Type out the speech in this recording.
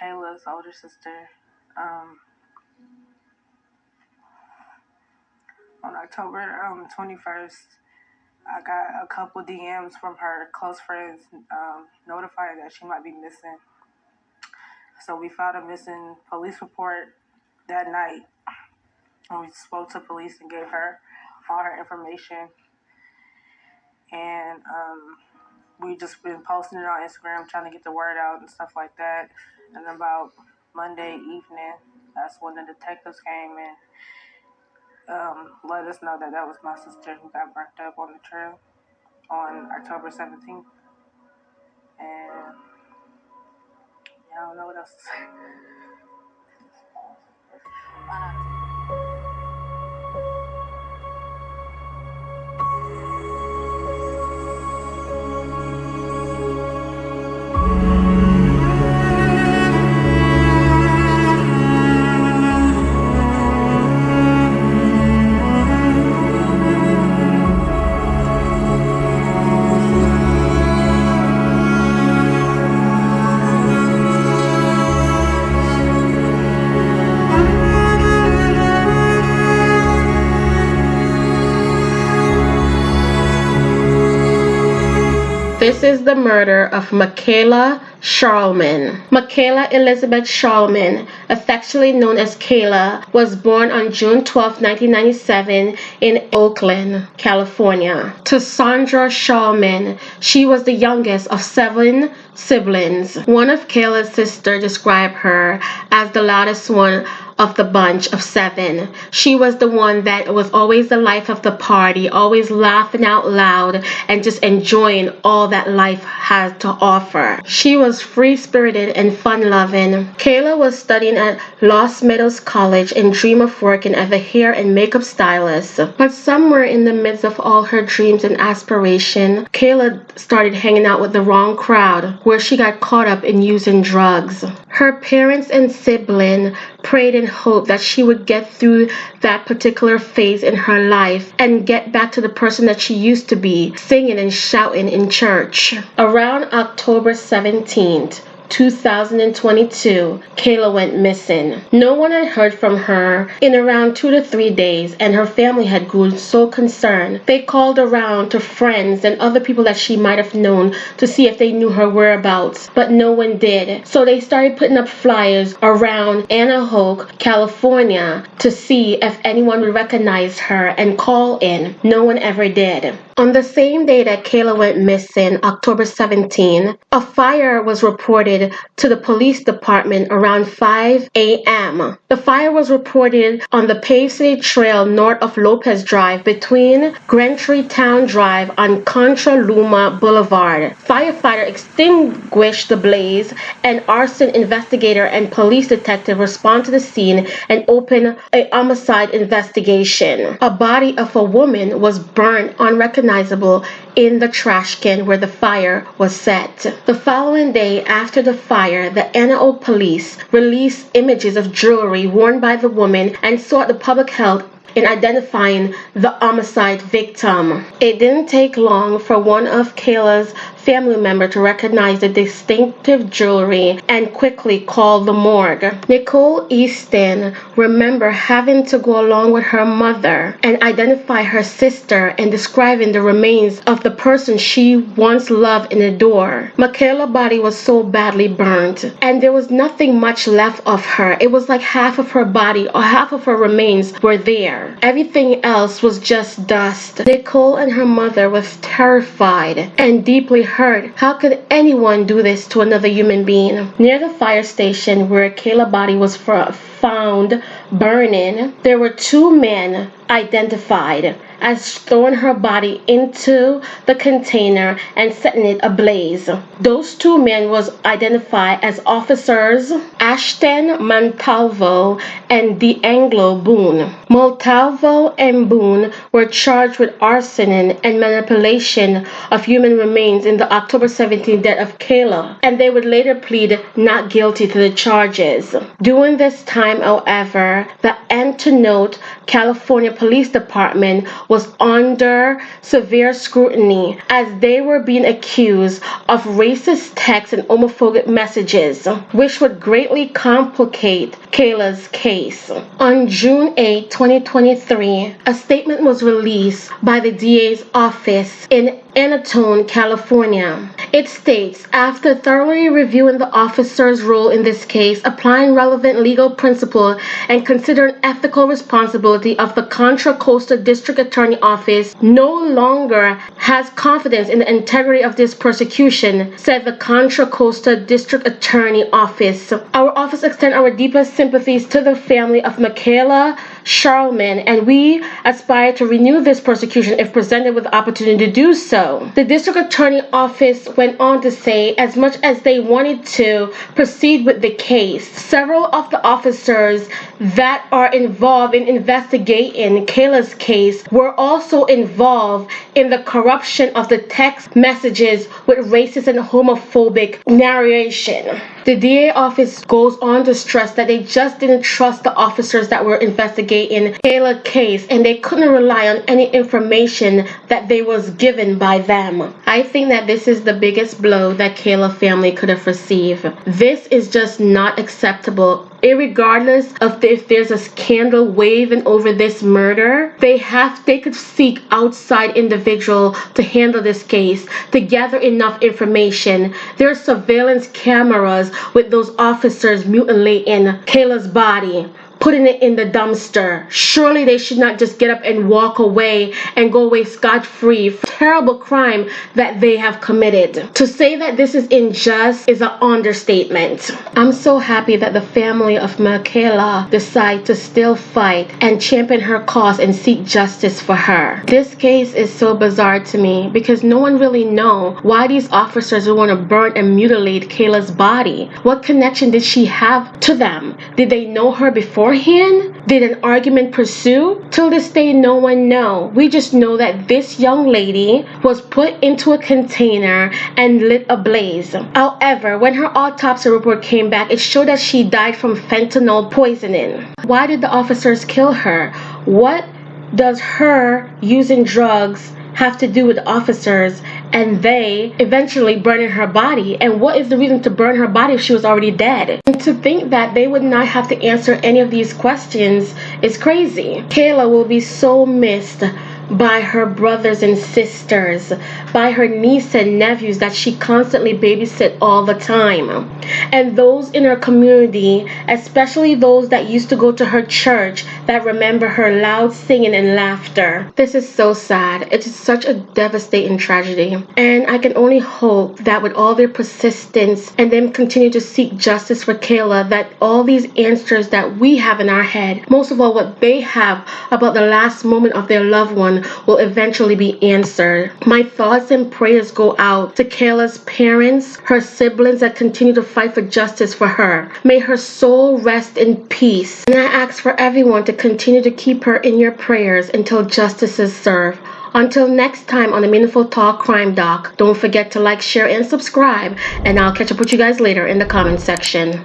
Mykaella's older sister. On October 21st, I got a couple DMs from her close friends notifying that she might be missing. So we filed a missing police report that night. And we spoke to police and gave her all her information. And we just been posting it on Instagram, trying to get the word out and stuff like that. And about Monday evening, that's when the detectives came and let us know that that was my sister who got burnt up on the trail on October 17th. And yeah, I don't know what else to say. This is the murder of Mykaella Sharlman. Mykaella Elizabeth Sharlman, affectionately known as Kayla, was born on June 12, 1997 in Oakland, California, to Sandra Sharlman. She was the youngest of 7 siblings. One of Kayla's sisters described her as the loudest one of the bunch of 7. She was the one that was always the life of the party, always laughing out loud and just enjoying all that life has to offer. She was free-spirited and fun-loving. Kayla was studying at Los Meadows College and dreamed of working as a hair and makeup stylist. But somewhere in the midst of all her dreams and aspirations, Kayla started hanging out with the wrong crowd, where she got caught up in using drugs. Her parents and sibling prayed and hoped that she would get through that particular phase in her life and get back to the person that she used to be, singing and shouting in church. Around October 17th, 2022, Kayla went missing. No one had heard from her in around 2 to 3 days, and her family had grown so concerned. They called around to friends and other people that she might have known to see if they knew her whereabouts, but no one did. So they started putting up flyers around Anaheim, California, to see if anyone would recognize her and call in. No one ever did. On the same day that Kayla went missing, October 17, a fire was reported to the police department around 5 a.m. The fire was reported on the paved city trail north of Lopez Drive between Gentry Town Drive on Contra Luma Boulevard. Firefighter extinguished the blaze, and arson investigator and police detective responded to the scene and opened a homicide investigation. A body of a woman was burned unrecognizable in the trash can where the fire was set. The following day after the fire, the NO police released images of jewelry worn by the woman and sought the public help in identifying the homicide victim. It didn't take long for one of Kayla's family members to recognize the distinctive jewelry and quickly call the morgue. Nicole Easton remembered having to go along with her mother and identify her sister and describing the remains of the person she once loved and adored. Mykaella's body was so badly burnt, and there was nothing much left of her. It was like half of her body or half of her remains were there. Everything else was just dust. Nicole and her mother was terrified and deeply hurt. How could anyone do this to another human being? Near the fire station where Kayla's body was found burning, there were 2 men identified as throwing her body into the container and setting it ablaze. Those 2 men was identified as officers Ashton Montalvo and D'Angelo Boone. Montalvo and Boone were charged with arson and manipulation of human remains in the October 17th death of Kayla, and they would later plead not guilty to the charges. During this time, however, the Antidote California Police Department was under severe scrutiny as they were being accused of racist texts and homophobic messages, which would greatly complicate Mykaella's case. On June 8, 2023, a statement was released by the DA's office in Antone, California. It states, after thoroughly reviewing the officer's role in this case, applying relevant legal principle, and considering ethical responsibility of the Contra Costa District Attorney Office no longer has confidence in the integrity of this prosecution, said the Contra Costa District Attorney Office. Our office extends our deepest sympathies to the family of Mykaella Sharlman, and we aspire to renew this prosecution if presented with the opportunity to do so. The District Attorney Office went on to say, as much as they wanted to proceed with the case, several of the officers that are involved in investigating Mykaella's case were also involved in the corruption of the text messages with racist and homophobic narration. The DA office goes on to stress that they just didn't trust the officers that were investigating Mykaella's case, and they couldn't rely on any information that they was given by them. I think that this is the biggest blow that Mykaella family could have received. This is just not acceptable. Irregardless of if there's a scandal waving over this murder, they could seek outside individual to handle this case, to gather enough information. There are surveillance cameras with those officers mutilating Mykaella's body, putting it in the dumpster. Surely they should not just get up and walk away and go away scot-free. Terrible crime that they have committed. To say that this is unjust is an understatement. I'm so happy that the family of Mykaella decide to still fight and champion her cause and seek justice for her. This case is so bizarre to me because no one really knows why these officers would want to burn and mutilate Mykaella's body. What connection did she have to them? Did they know her beforehand? Did an argument pursue? Till this day, no one knows. We just know that this young lady was put into a container and lit ablaze. However, when her autopsy report came back, it showed that she died from fentanyl poisoning. Why did the officers kill her? What does her using drugs have to do with the officers and they eventually burning her body? And what is the reason to burn her body if she was already dead? And to think that they would not have to answer any of these questions is crazy. Mykaella will be so missed by her brothers and sisters, by her niece and nephews that she constantly babysit all the time, and those in her community, especially those that used to go to her church, that remember her loud singing and laughter. This is so sad. It is such a devastating tragedy, and I can only hope that with all their persistence and them continue to seek justice for Mykaella, that all these answers that we have in our head, most of all what they have about the last moment of their loved one, will eventually be answered. My thoughts and prayers go out to Mykaella's parents, her siblings that continue to fight for justice for her. May her soul rest in peace. And I ask for everyone to continue to keep her in your prayers until justice is served. Until next time on the Meaningful Talk Crime Doc, don't forget to like, share, and subscribe. And I'll catch up with you guys later in the comment section.